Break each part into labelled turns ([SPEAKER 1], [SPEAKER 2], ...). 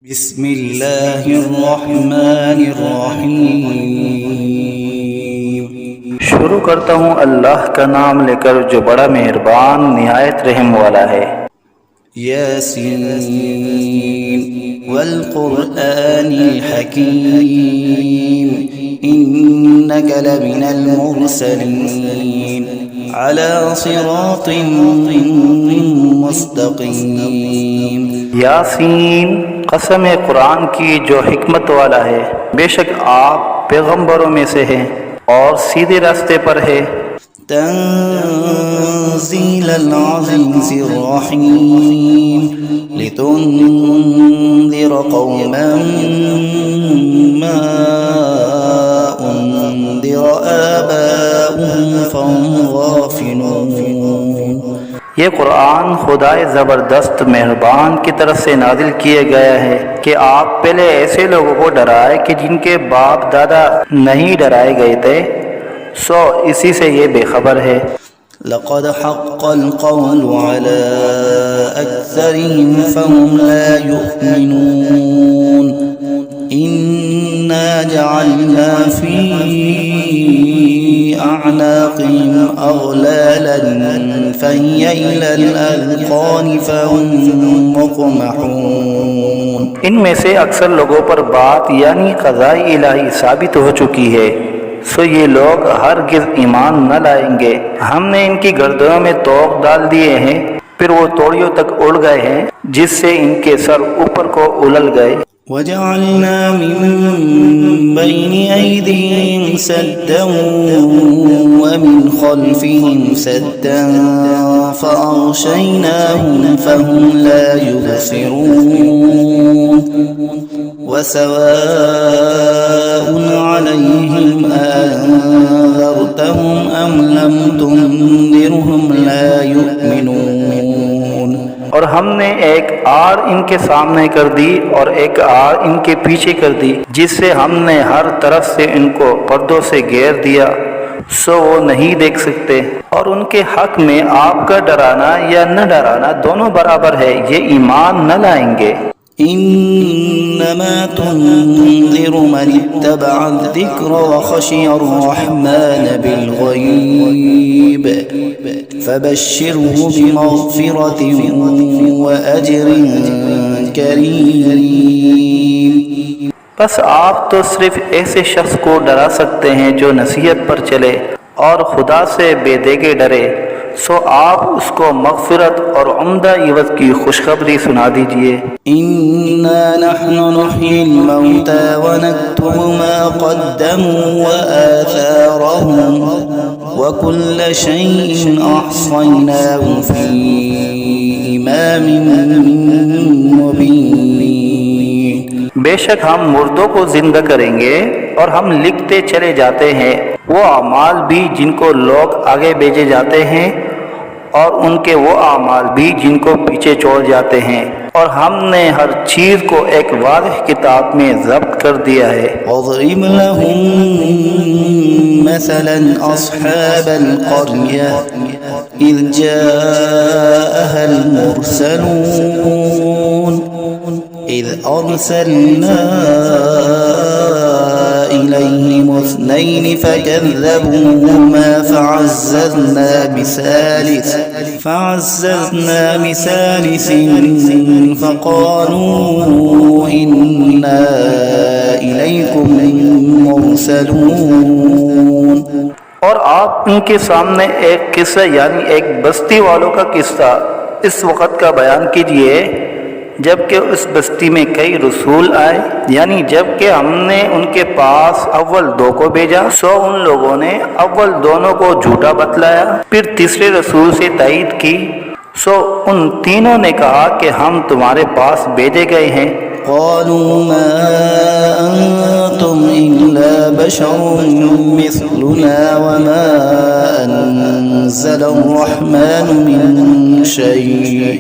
[SPEAKER 1] بسم اللہ الرحمن الرحیم۔
[SPEAKER 2] شروع کرتا ہوں اللہ کا نام لے کر جو بڑا مہربان نہایت رحم والا ہے۔
[SPEAKER 1] یاسین والقرآن الحکیم انک لمن المرسلین علی صراط مستقیم۔
[SPEAKER 2] یاسین، قسم قرآن کی جو حکمت والا ہے، بے شک آپ پیغمبروں میں سے ہیں اور سیدھے راستے پر ہے۔
[SPEAKER 1] تنزیل العزیز الرحیم لتنذر قوما ما انذر آباؤهم فهم غافلون۔
[SPEAKER 2] یہ قرآن خدائے زبردست مہربان کی طرف سے نازل کیا گیا ہے کہ آپ پہلے ایسے لوگوں کو ڈرائے کہ جن کے باپ دادا نہیں ڈرائے گئے تھے، سو اسی سے یہ بے خبر ہے۔
[SPEAKER 1] لقد حق القول على أكثرهم فهم لا يؤمنون إنا جعلنا في أعناقهم أغلالا فهي إلى الأذقان فهم مقمحون۔
[SPEAKER 2] ان میں سے اکثر لوگوں پر بات یعنی قضاء الہی ثابت ہو چکی ہے، سو یہ لوگ ہرگز ایمان نہ لائیں گے۔ ہم نے ان کی گردنوں میں طوق ڈال دیے ہیں، پھر وہ توڑیوں تک اڑ گئے ہیں جس سے ان کے سر اوپر کو اولل گئے۔
[SPEAKER 1] وَجَعَلْنَا مِن بَيْنِ أَيْدِيهِمْ سَدًّا وَمِنْ خَلْفِهِمْ سَدًّا فَأَغْشَيْنَاهُمْ فَهُمْ لَا يُبْصِرُونَ وَسَوَاءٌ عَلَيْهِمْ أَنذَرْتَهُمْ أَمْ لَمْ تُنذِرْهُمْ لَا يُؤْمِنُونَ۔
[SPEAKER 2] اور ہم نے ایک آڑ ان کے سامنے کر دی اور ایک آڑ ان کے پیچھے کر دی، جس سے ہم نے ہر طرف سے ان کو پردوں سے گھیر دیا، سو وہ نہیں دیکھ سکتے۔ اور ان کے حق میں آپ کا ڈرانا یا نہ ڈرانا دونوں برابر ہے، یہ ایمان نہ لائیں گے۔
[SPEAKER 1] انما تنذر من اتبع الذکر وخشی الرحمن بالغیب فبشره بمغفرة وأجر کریم۔
[SPEAKER 2] بس آپ تو صرف ایسے شخص کو ڈرا سکتے ہیں جو نصیحت پر چلے اور خدا سے بے دیگے ڈرے، سو آپ اس کو مغفرت اور عمدہ عوض کی خوشخبری سنا دیجئے۔
[SPEAKER 1] انا نحن نحيي الموتى ونكتب ما قدموا وآثارهم وكل شيء احصيناه في امام مبين۔
[SPEAKER 2] بے شک ہم مردوں کو زندہ کریں گے اور ہم لکھتے چلے جاتے ہیں وہ اعمال بھی جن کو لوگ آگے بھیجے جاتے ہیں اور ان کے وہ اعمال بھی جن کو پیچھے چھوڑ جاتے ہیں، اور ہم نے ہر چیز کو ایک واضح کتاب میں ضبط کر دیا ہے۔
[SPEAKER 1] وَاضْرِبْ لَهُم مَثَلًا أَصْحَابَ الْقَرْيَةِ إِذْ جَاءَهَا الْمُرْسَلُونَ إِذْ أَرْسَلْنَا إِلَيْهِمُ اثْنَيْنِ فَكَذَّبُوهُمَا فَعَزَّزْنَا بِثَالِثٍ فَقَالُوا إِنَّا إِلَيْكُمْ مُرْسَلُونَ۔
[SPEAKER 2] اور آپ ان کے سامنے ایک قصہ یعنی ایک بستی والوں کا قصہ اس وقت کا بیان کیجئے جبکہ اس بستی میں کئی رسول آئے، یعنی جبکہ ہم نے ان کے پاس اول دو کو بھیجا، سو ان لوگوں نے اول دونوں کو جھوٹا بتلایا، پھر تیسرے رسول سے تائید کی، سو ان تینوں نے کہا کہ ہم تمہارے پاس بھیجے گئے ہیں۔
[SPEAKER 1] قالوا ما أنتم إلا بشر مثلنا وما أنزل الرحمن من شيء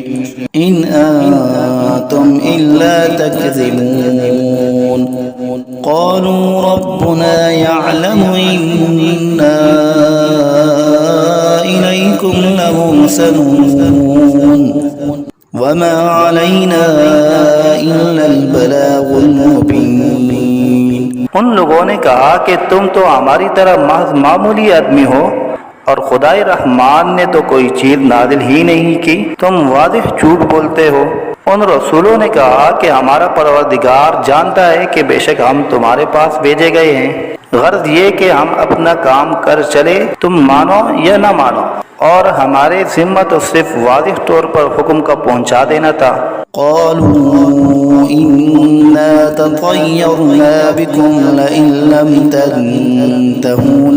[SPEAKER 1] إن أنتم إلا تكذبون۔ قالوا ربنا يعلم إنا إليكم لمرسلون وما علينا إلا البلاغ المبين۔
[SPEAKER 2] ان لوگوں نے کہا کہ تم تو ہماری طرح محض معمولی آدمی ہو اور خدائے رحمان نے تو کوئی چیز نازل ہی نہیں کی، تم واضح جھوٹ بولتے ہو۔ ان رسولوں نے کہا کہ ہمارا پروردگار جانتا ہے کہ بے شک ہم تمہارے پاس بھیجے گئے ہیں، غرض یہ کہ ہم اپنا کام کر چلے، تم مانو یا نہ مانو، اور ہمارے ذمہ تو صرف واضح طور پر حکم کا پہنچا دینا تھا۔
[SPEAKER 1] قالوا إنا تطيرنا بكم لئن لم تنتهوا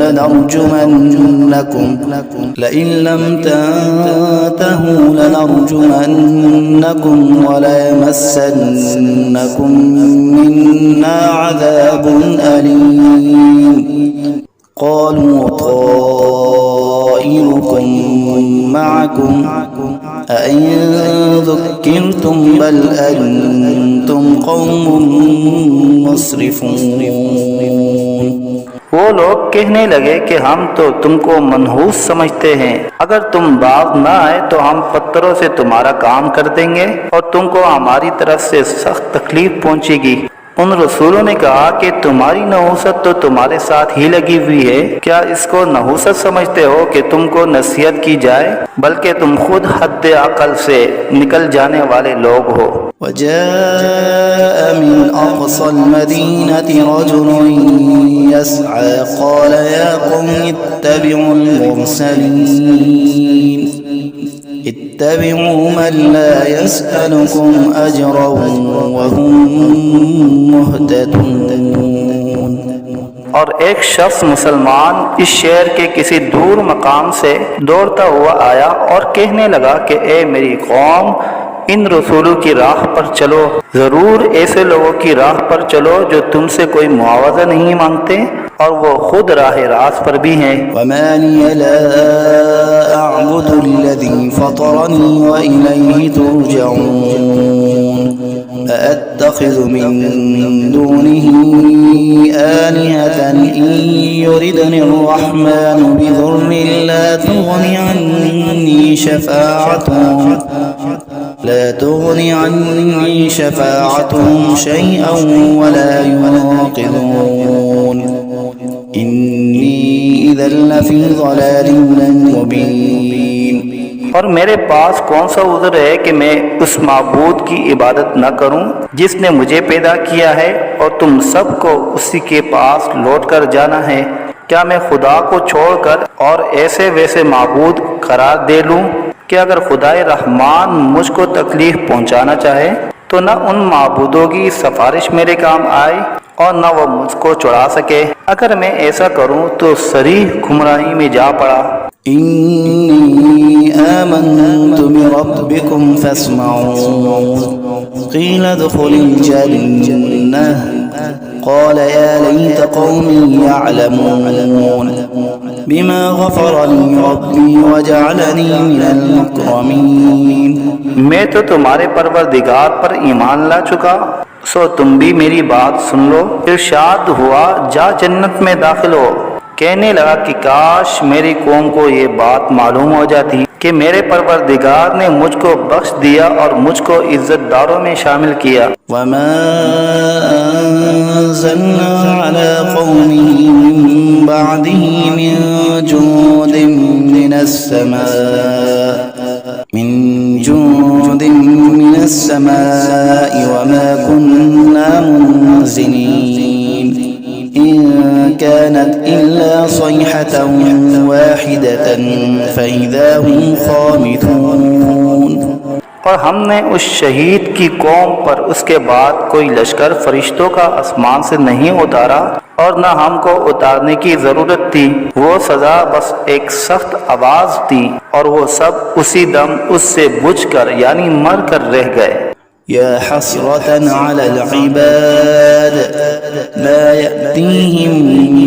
[SPEAKER 1] لنرجمنكم وليمسنكم منا عذاب أليم۔ قالوا طائركم معكم أئن ذكرتم بل أنتم قوم مسرفون۔
[SPEAKER 2] وہ لوگ کہنے لگے کہ ہم تو تم کو منحوس سمجھتے ہیں، اگر تم باز نہ آئے تو ہم پتھروں سے تمہارا کام کر دیں گے اور تم کو ہماری طرف سے سخت تکلیف پہنچے گی۔ ان رسولوں نے کہا کہ تمہاری نحوست تو تمہارے ساتھ ہی لگی ہوئی ہے، کیا اس کو نحوست سمجھتے ہو کہ تم کو نصیحت کی جائے؟ بلکہ تم خود حد عقل سے نکل جانے والے لوگ ہو۔
[SPEAKER 1] وجاء من أقصى المدينة رجل يسعى قال يا قوم اتبعوا المرسلين اتبعوا من لا يسألكم أجرا وهم مهتدون۔
[SPEAKER 2] اور ایک شخص مسلمان اس شہر کے کسی دور مقام سے دوڑتا ہوا آیا اور کہنے لگا کہ اے میری قوم، ان رسولوں کی راہ پر چلو، ضرور ایسے لوگوں کی راہ پر چلو جو تم سے کوئی معاوضہ نہیں مانگتے اور وہ خود راہ راست پر بھی ہیں۔
[SPEAKER 1] وما لي لا أعبد الذي فطرني وإليه ترجعون أأتخذ من دونه آلهة إن يردني الرحمن بضر لا تغني عني شفاعتهم شيئا ولا ينقذون إني إذا لفي ضلال مبين۔
[SPEAKER 2] اور میرے پاس کون سا عذر ہے کہ میں اس معبود کی عبادت نہ کروں جس نے مجھے پیدا کیا ہے اور تم سب کو اسی کے پاس لوٹ کر جانا ہے؟ کیا میں خدا کو چھوڑ کر اور ایسے ویسے معبود قرار دے لوں کہ اگر خدائے رحمان مجھ کو تکلیف پہنچانا چاہے تو نہ ان معبودوں کی سفارش میرے کام آئے اور نہ وہ مجھ کو چھڑا سکے؟ اگر میں ایسا کروں تو صریح گمراہی میں جا پڑا۔
[SPEAKER 1] إني آمنت بربكم فاسمعون قيل ادخل الجنة قال يا ليت قومي يعلمون بما غفر لي ربي وجعلني من المكرمين۔
[SPEAKER 2] میں تو تمہارے پروردگار پر ایمان لا چکا، سو تم بھی میری بات سن لو۔ ارشاد ہوا جا جنت میں داخل ہو۔ کہنے لگا کہ کاش میری قوم کو یہ بات معلوم ہو جاتی کہ میرے پروردگار نے مجھ کو بخش دیا اور مجھ کو عزت داروں میں شامل کیا۔
[SPEAKER 1] وما أنزلنا على قومه من بعده من جند من السماء وما كنا منزلين إن كانت إلا صيحة واحدة فإذا هم خامدون۔
[SPEAKER 2] اور ہم نے اس شہید کی قوم پر اس کے بعد کوئی لشکر فرشتوں کا آسمان سے نہیں اتارا اور نہ ہم کو اتارنے کی ضرورت تھی، وہ سزا بس ایک سخت آواز تھی اور وہ سب اسی دم اس سے بجھ کر یعنی مر کر رہ گئے۔
[SPEAKER 1] يا حسرة على العباد ما يأتيهم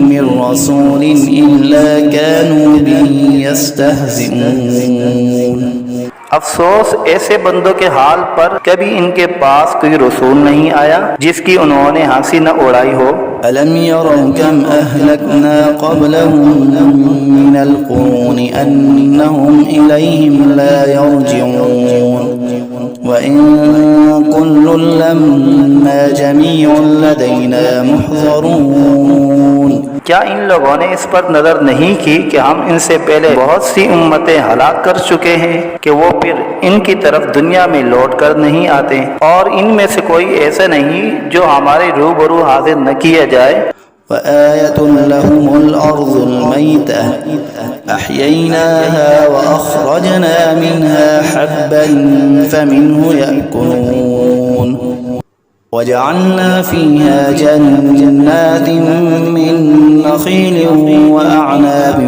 [SPEAKER 1] من رسول إلا كانوا به يستهزئون۔
[SPEAKER 2] افسوس ایسے بندوں کے حال پر، کبھی ان کے پاس کوئی رسول نہیں آیا جس کی انہوں نے ہنسی نہ اڑائی ہو۔
[SPEAKER 1] ألم يروا كم أهلكنا قبلهم من القرون أنهم إليهم لا يرجعون وإن كل لما جميع لدينا محضرون
[SPEAKER 2] کیا ان لوگوں نے اس پر نظر نہیں کی کہ ہم ان سے پہلے بہت سی امتیں ہلاک کر چکے ہیں کہ وہ پھر ان کی طرف دنیا میں لوٹ کر نہیں آتے، اور ان میں سے کوئی ایسا نہیں جو ہمارے روبرو حاضر نہ کیا جائے۔
[SPEAKER 1] وآية لهم الأرض الميتة أحييناها وأخرجنا منها حبا فمنه يأكلون وجعلنا فيها جنات من نخيل وأعناب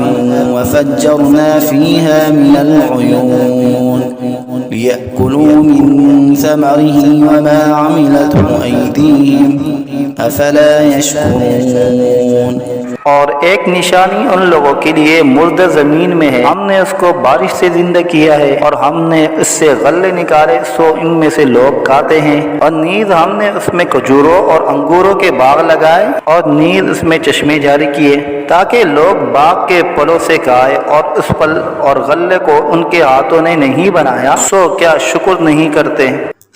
[SPEAKER 1] وفجرنا فيها من العيون ليأكلوا من ثمره وما عملته أيديهم أفلا يشكرون۔
[SPEAKER 2] اور ایک نشانی ان لوگوں کے لیے مردہ زمین میں ہے، ہم نے اس کو بارش سے زندہ کیا ہے، اور ہم نے اس سے غلے نکالے سو ان میں سے لوگ کھاتے ہیں، اور نیز ہم نے اس میں کھجوروں اور انگوروں کے باغ لگائے، اور نیز اس میں چشمے جاری کیے تاکہ لوگ باغ کے پھلوں سے کھائے، اور اس پھل اور غلے کو ان کے ہاتھوں نے نہیں بنایا سو کیا شکر نہیں کرتے؟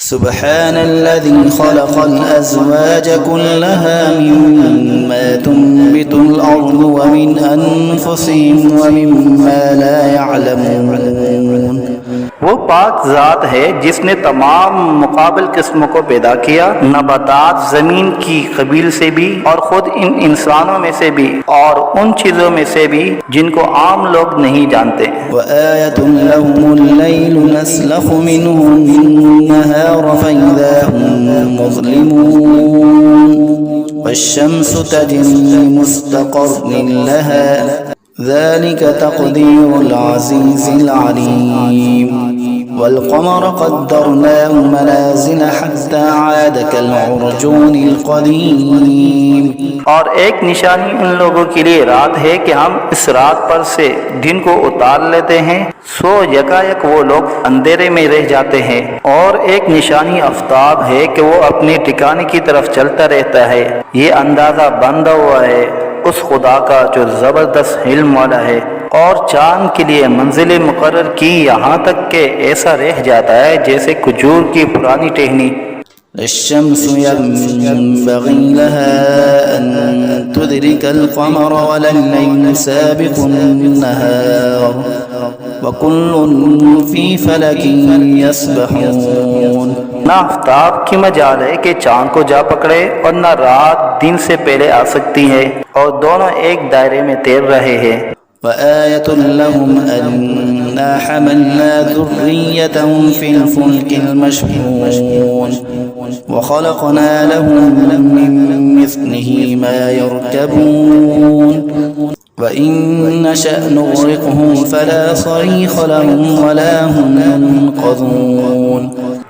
[SPEAKER 1] سبحان الذي خلق الأزواج كلها مما تنبت الأرض ومن أنفسهم ومما لا يعلمون۔
[SPEAKER 2] وہ پاک ذات ہے جس نے تمام مقابل قسموں کو پیدا کیا، نباتات زمین کی قبیل سے بھی اور خود ان انسانوں میں سے بھی اور ان چیزوں میں سے بھی جن کو عام لوگ نہیں جانتے۔
[SPEAKER 1] وآية لهم الليل نسلخ منه النهار فإذا هم مظلمون والشمس تجري لمستقر لها ذلك تقدير العزيز العليم والقمر قدرناه منازل حتى عاد كالعرجون القديم۔
[SPEAKER 2] اور ایک نشانی ان لوگوں کے لیے رات ہے کہ ہم اس رات پر سے دن کو اتار لیتے ہیں سو یکایک وہ لوگ اندھیرے میں رہ جاتے ہیں، اور ایک نشانی آفتاب ہے کہ وہ اپنے ٹھکانے کی طرف چلتا رہتا ہے۔ یہ اندازہ بندھا ہوا ہے اس خدا کا جو زبردست علم والا ہے، اور چاند کے لیے منزل مقرر کی یہاں تک کہ ایسا رہ جاتا ہے جیسے کھجور کی پرانی ٹہنی۔
[SPEAKER 1] الشمس ينبغي لها أن تدرك القمر ولا الليل سابق النهار وكل في فلك يسبحون۔
[SPEAKER 2] نہ آفتاب کی مجال ہے کہ چاند کو جا پکڑے، اور نہ رات دن سے پہلے آ سکتی ہے، اور دونوں ایک دائرے میں تیر رہے ہیں۔
[SPEAKER 1] وآية لهم أنا حملنا ذريتهم في الفلك المشحون وخلقنا لهم من مثله ما يركبون وإن نشأ نغرقهم فلا صريخ لهم ولا هم ينقذون۔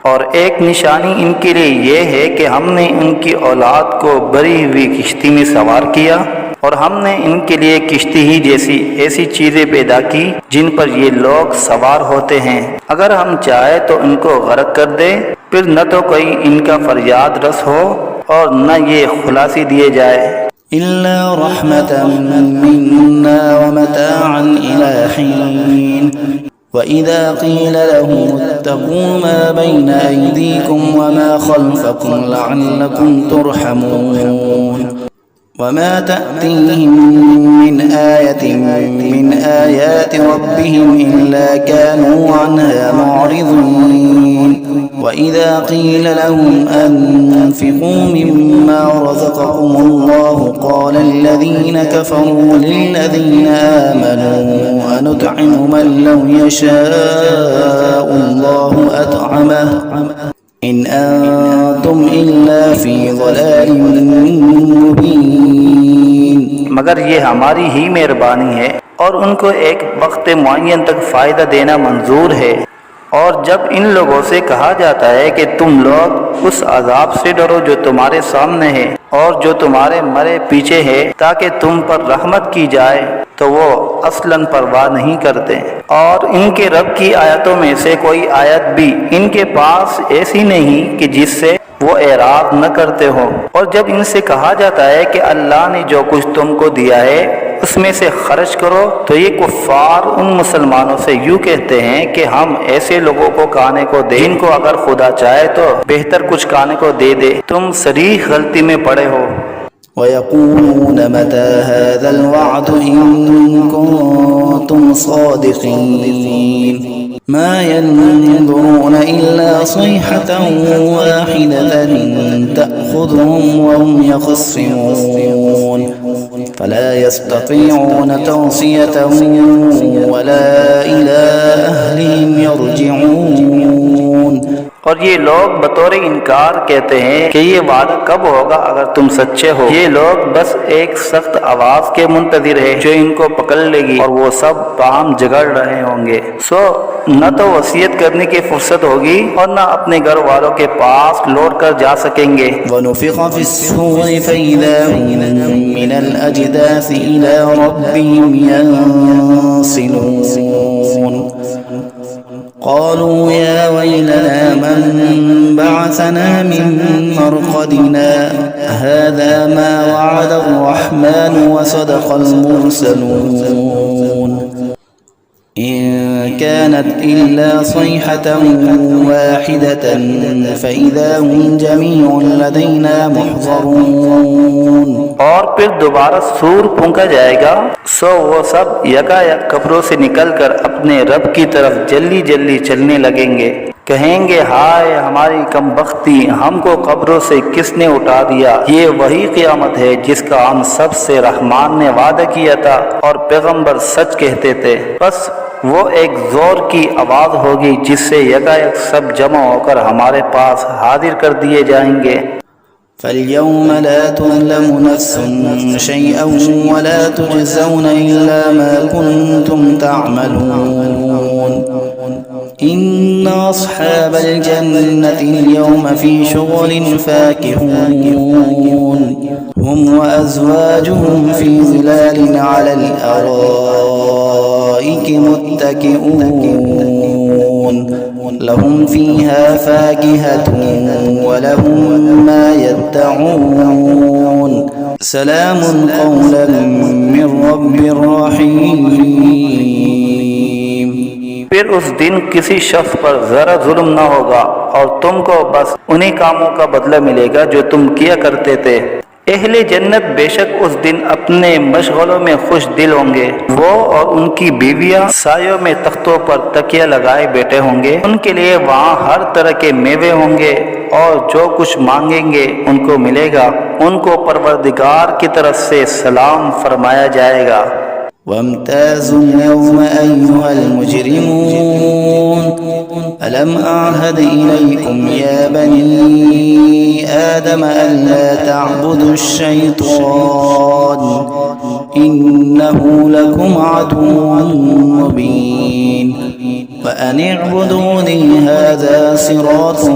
[SPEAKER 2] اور ایک نشانی ان کے لیے یہ ہے کہ ہم نے ان کی اولاد کو بری ہوئی کشتی میں سوار کیا، اور ہم نے ان کے لیے کشتی ہی جیسی ایسی چیزیں پیدا کی جن پر یہ لوگ سوار ہوتے ہیں، اگر ہم چاہے تو ان کو غرق کر دے، پھر نہ تو کوئی ان کا فریاد رس ہو اور نہ یہ خلاصی دیے جائے۔
[SPEAKER 1] إلا رحمة منا ومتاعا إلى حين وإذا قيل لهم اتقوا ما بين أيديكم وما خلفكم لعلكم ترحمون وما تأتيهم من آية من آيات ربهم إلا كانوا عنها معرضين وإذا قيل لهم أنفقوا مما رزقكم الله قال الذين كفروا للذين آمنوا أنطعم من لو يشاء الله أطعمه إن أنتم إلا في ضلال مبين۔
[SPEAKER 2] مگر یہ ہماری ہی مہربانی ہے، اور ان کو ایک وقت معین تک فائدہ دینا منظور ہے، اور جب ان لوگوں سے کہا جاتا ہے کہ تم لوگ اس عذاب سے ڈرو جو تمہارے سامنے ہے اور جو تمہارے مرے پیچھے ہے تاکہ تم پر رحمت کی جائے، تو وہ اصلاً پرواہ نہیں کرتے، اور ان کے رب کی آیتوں میں سے کوئی آیت بھی ان کے پاس ایسی نہیں کہ جس سے وہ اعراض نہ کرتے ہو۔ اور جب ان سے کہا جاتا ہے کہ اللہ نے جو کچھ تم کو دیا ہے اس میں سے خرچ کرو، تو یہ کفار ان مسلمانوں سے یوں کہتے ہیں کہ ہم ایسے لوگوں کو کھانے کو دیں جن کو اگر خدا چاہے تو بہتر کچھ کھانے کو دے دے۔ تم صریح غلطی میں پڑے ہو۔
[SPEAKER 1] ويقولون متى هذا الوعد إن كنتم صادقين ما ينظرون إلا صيحة واحدة تأخذهم وهم يخصمون فلا يستطيعون توصية ولا إلى أهلهم يرجعون۔
[SPEAKER 2] اور یہ لوگ بطور انکار کہتے ہیں کہ یہ وعدہ کب ہوگا اگر تم سچے ہو۔ یہ لوگ بس ایک سخت آواز کے منتظر ہیں جو ان کو پکڑ لے گی اور وہ سب باہم جگڑ رہے ہوں گے۔ سو نہ تو وصیت کرنے کی فرصت ہوگی اور نہ اپنے گھر والوں کے پاس لوٹ کر جا سکیں گے۔
[SPEAKER 1] وَنُفِخَ فِي الصُّورِ فَإِذَا هُم مِّنَ الْأَجْدَاثِ إِلَىٰ رَبِّهِمْ يَنسِلُونَ قالوا يا ويلنا من بعثنا من مرقدنا هذا ما وعد الرحمن وصدق المرسلون إن كانت إلا صيحة واحدة فإذا هم جميع لدينا محضرون۔
[SPEAKER 2] اور پھر دوبارہ سور پھونکا جائے گا، سو وہ سب یکا یک قبروں سے نکل کر اپنے رب کی طرف جلدی جلدی چلنے لگیں گے۔ کہیں گے ہائے ہماری کم بختی، ہم کو قبروں سے کس نے اٹھا دیا۔ یہ وہی قیامت ہے جس کا ہم سب سے رحمان نے وعدہ کیا تھا اور پیغمبر سچ کہتے تھے۔ بس وہ ایک زور کی آواز ہوگی جس سے یکا یک سب جمع ہو کر ہمارے پاس حاضر کر دیے جائیں گے۔
[SPEAKER 1] فَالْيَوْمَ لَا تُظْلَمُ نَفْسٌ شَيْئًا وَلَا تُجْزَوْنَ إِلَّا مَا كُنتُمْ تَعْمَلُونَ إِنَّ أَصْحَابَ الْجَنَّةِ الْيَوْمَ فِي شُغُلٍ فَاكِهُونَ هُمْ وَأَزْوَاجُهُمْ فِي ظِلَالٍ عَلَى الْأَرَائِكِ مُتَّكِئُونَ لهم فيها فاكهة ولهم ما يدعون سلام قولا من رب رحيم۔
[SPEAKER 2] پھر اس دن کسی شخص پر ذرا ظلم نہ ہوگا اور تم کو بس انہی کاموں کا بدلہ ملے گا جو تم کیا کرتے تھے۔ اہل جنت بے شک اس دن اپنے مشغلوں میں خوش دل ہوں گے۔ وہ اور ان کی بیویاں سایوں میں تختوں پر تکیہ لگائے بیٹھے ہوں گے۔ ان کے لیے وہاں ہر طرح کے میوے ہوں گے اور جو کچھ مانگیں گے ان کو ملے گا۔ ان کو پروردگار کی طرف سے سلام فرمایا جائے گا۔
[SPEAKER 1] وامتازوا اليوم أيها المجرمون ألم أعهد إليكم يا بني آدم ألا تعبدوا الشيطان إنه لكم عدو مبين وأن اعبدوني هذا صراط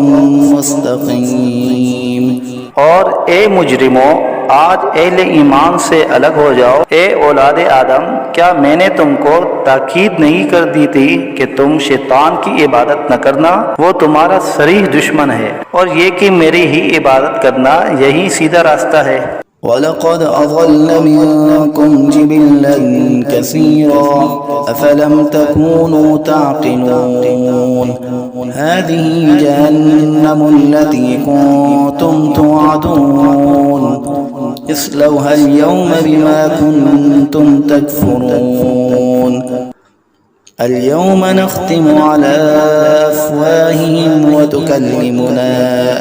[SPEAKER 1] مستقيم۔
[SPEAKER 2] اور اے مجرموں، آج اہل ایمان سے الگ ہو جاؤ۔ اے اولاد آدم، کیا میں نے تم کو تاکید نہیں کر دی تھی کہ تم شیطان کی عبادت نہ کرنا؟ وہ تمہارا صریح دشمن ہے، اور یہ کہ میری ہی عبادت کرنا یہی سیدھا راستہ ہے۔
[SPEAKER 1] وَلَقَدْ أَضَلَّ مِنكُمْ جِبِلًّا كَثِيرًا أَفَلَمْ تَكُونُوا تَعْقِلُونَ هَذِهِ جَهَنَّمُ الَّتِي كُنتُمْ تُوعَدُونَ اصْلَوْهَا الْيَوْمَ بِمَا كُنتُمْ تَكْفُرُونَ اليوم نختم على أفواههم وتكلمنا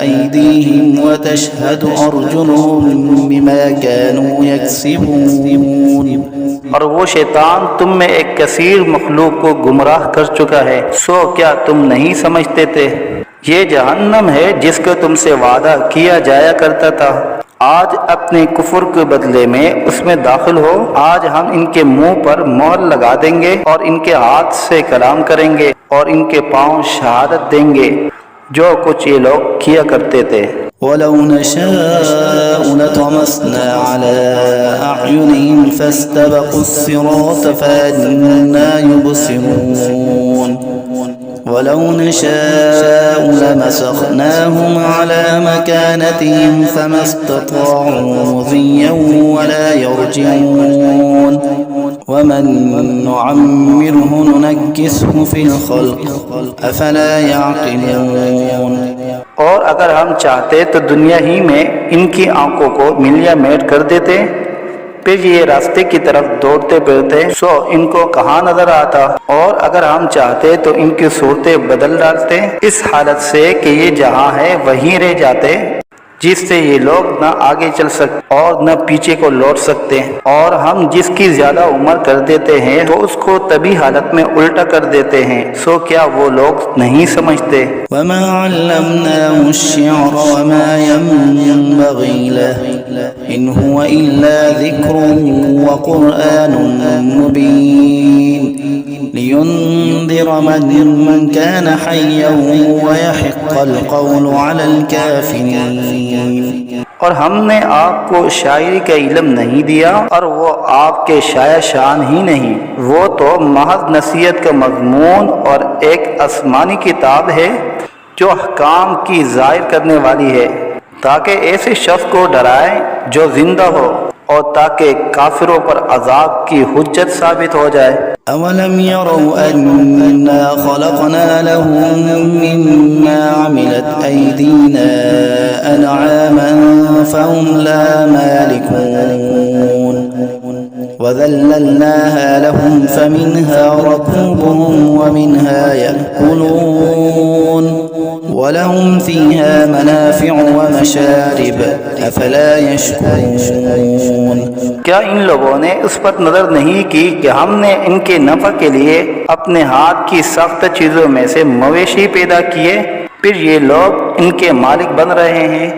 [SPEAKER 1] أيديهم وتشهد أرجلهم بما كانوا يكسبون۔
[SPEAKER 2] اور وہ شیطان تم میں ایک کثیر مخلوق کو گمراہ کر چکا ہے، سو کیا تم نہیں سمجھتے تھے؟ یہ جہنم ہے جس کا تم سے وعدہ کیا جایا کرتا تھا۔ آج اپنے کفر کے بدلے میں اس میں داخل ہو۔ آج ہم ان کے منہ پر مہر لگا دیں گے اور ان کے ہاتھ سے کلام کریں گے اور ان کے پاؤں شہادت دیں گے جو کچھ یہ لوگ کیا کرتے تھے۔
[SPEAKER 1] وَلَوْ نَشَاءُ لَطَمَسْنَا عَلَىٰ أَعْيُنِهِمْ فَاسْتَبَقُوا الصِّرَاطَ فَأَنَّىٰ يُبْصِرُونَ ولو نشاء لمسخناهم على مكانتهم فما استطاعوا مضيا ولا يرجعون ومن نعمره ننكسه في الخلق أفلا يعقلون۔
[SPEAKER 2] اور اگر ہم چاہتے تو دنیا ہی میں ان کی آنکھوں کو ملیا میٹ کر دیتے، پھر یہ راستے کی طرف دوڑتے پھرتے سو ان کو کہاں نظر آتا، اور اگر ہم چاہتے تو ان کی صورتیں بدل ڈالتے اس حالت سے کہ یہ جہاں ہے وہیں رہ جاتے، جس سے یہ لوگ نہ آگے چل سکتے اور نہ پیچھے کو لوٹ سکتے، اور ہم جس کی زیادہ عمر کر دیتے ہیں تو اس کو طبی حالت میں الٹا کر دیتے ہیں، سو کیا وہ لوگ نہیں سمجھتے؟
[SPEAKER 1] وما علمناه الشعر وما ينبغي له إن هو إلا ذكر وقرآن مبين لينذر من كان حيا ويحق القول على الكافرين۔
[SPEAKER 2] اور ہم نے آپ کو شاعری کا علم نہیں دیا اور وہ آپ کے شاعر شان ہی نہیں، وہ تو محض نصیحت کا مضمون اور ایک آسمانی کتاب ہے جو احکام کی ظاہر کرنے والی ہے، تاکہ ایسے شخص کو ڈرائے جو زندہ ہو اور تاکہ کافروں پر عذاب کی حجت ثابت ہو جائے۔
[SPEAKER 1] أولم يروا أنا خلقنا لهم مما عملت أيدينا أنعاما فهم لا مالكون وذللناها لهم فمنها ركوبهم ومنها يأكلون ولهم فيها منافع ومشارب أفلا يشكرون۔
[SPEAKER 2] کیا ان لوگوں نے اس پر نظر نہیں کی کہ ہم نے ان کے نفع کے لیے اپنے ہاتھ کی سخت چیزوں میں سے مویشی پیدا کیے، پھر یہ لوگ ان کے مالک بن رہے ہیں،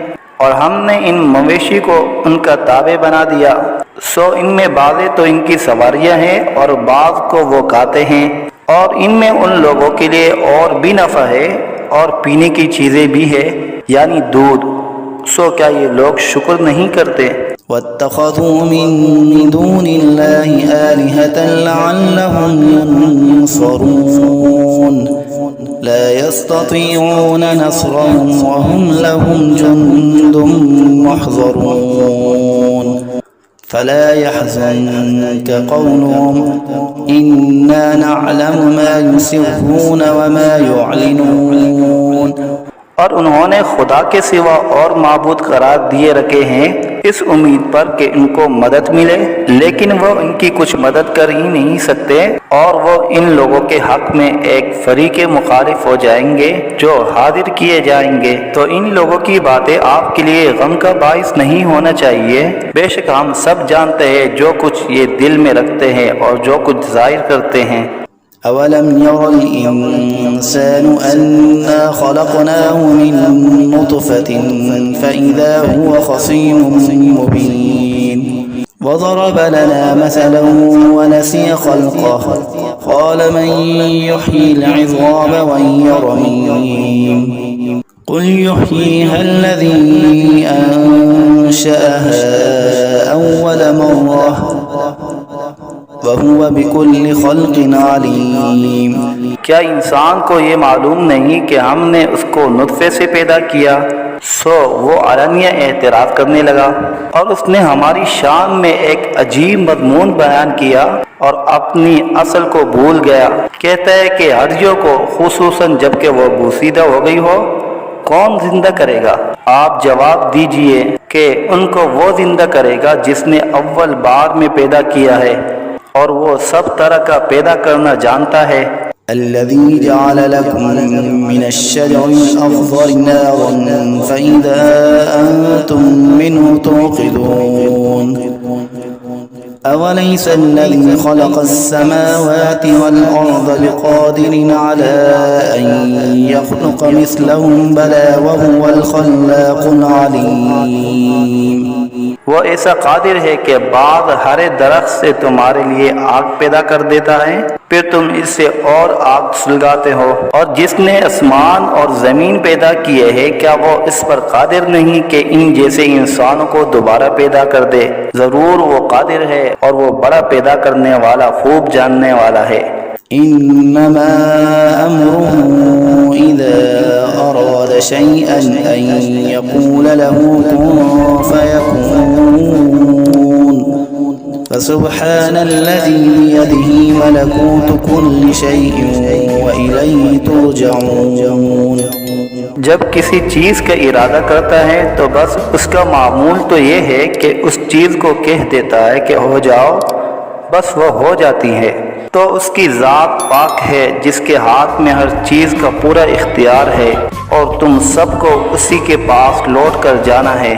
[SPEAKER 2] اور ہم نے ان مویشی کو ان کا تابع بنا دیا، سو ان میں بعضیں تو ان کی سواریاں ہیں اور بعض کو وہ کھاتے ہیں، اور ان میں ان لوگوں کے لیے اور بھی نفع ہے اور پینے کی چیزیں بھی ہے یعنی دودھ، سو کیا یہ لوگ شکر نہیں کرتے؟
[SPEAKER 1] واتخذوا من دون الله آلهة لعلهم ينصرون لا يستطيعون نصرهم وهم لهم جند محضرون فلا يحزنك قولهم إنا نعلم ما يسرون وما يعلنون۔
[SPEAKER 2] اور انہوں نے خدا کے سوا اور معبود قرار دیے رکھے ہیں اس امید پر کہ ان کو مدد ملے، لیکن وہ ان کی کچھ مدد کر ہی نہیں سکتے، اور وہ ان لوگوں کے حق میں ایک فریق مخالف ہو جائیں گے جو حاضر کیے جائیں گے۔ تو ان لوگوں کی باتیں آپ کے لیے غم کا باعث نہیں ہونا چاہیے، بے شک ہم سب جانتے ہیں جو کچھ یہ دل میں رکھتے ہیں اور جو کچھ ظاہر کرتے ہیں۔
[SPEAKER 1] أولم ير الإنسان أنا خلقناه من نطفة فإذا هو خصيم مبين وضرب لنا مثلا ونسي خلقه قال من يحيي العظام وهي رميم قل يحييها الذي أنشأها أول مرة وَهُوَ بِكُلِّ خَلْقٍ عَلِيمٍ۔
[SPEAKER 2] کیا انسان کو یہ معلوم نہیں کہ ہم نے اس کو نطفے سے پیدا کیا؟ سو وہ علانیہ اعتراف کرنے لگا، اور اس نے ہماری شان میں ایک عجیب مضمون بیان کیا اور اپنی اصل کو بھول گیا۔ کہتا ہے کہ ہڈیوں کو خصوصاً جب کہ وہ بوسیدہ ہو گئی ہو کون زندہ کرے گا؟ آپ جواب دیجئے کہ ان کو وہ زندہ کرے گا جس نے اول بار میں پیدا کیا ہے، اور وہ سب طرح کا پیدا کرنا جانتا ہے۔
[SPEAKER 1] الذي جعل لكم من الشجر الأخضر نارا فإذا أنتم منه توقدون أوليس الذي خلق السماوات والأرض بقادر على أن يخلق مثلهم بلى وهو الخلاق العليم۔
[SPEAKER 2] وہ ایسا قادر ہے کہ بعض ہرے درخت سے تمہارے لیے آگ پیدا کر دیتا ہے، پھر تم اس سے اور آگ سلگاتے ہو، اور جس نے آسمان اور زمین پیدا کیے ہیں کیا وہ اس پر قادر نہیں کہ ان جیسے انسانوں کو دوبارہ پیدا کر دے؟ ضرور وہ قادر ہے اور وہ بڑا پیدا کرنے والا خوب جاننے والا ہے۔
[SPEAKER 1] إنما أمره إذا أراد شيئا أن يقول له كن فيكون فسبحان الذي بيده ملكوت كل شيء وإليه ترجعون۔
[SPEAKER 2] جب کسی چیز کا ارادہ کرتا ہے تو بس اس کا معمول تو یہ ہے کہ اس چیز کو کہہ دیتا ہے کہ ہو جاؤ، بس وہ ہو جاتی ہے۔ تو اس کی ذات پاک ہے جس کے ہاتھ میں ہر چیز کا پورا اختیار ہے، اور تم سب کو اسی کے پاس لوٹ کر جانا ہے۔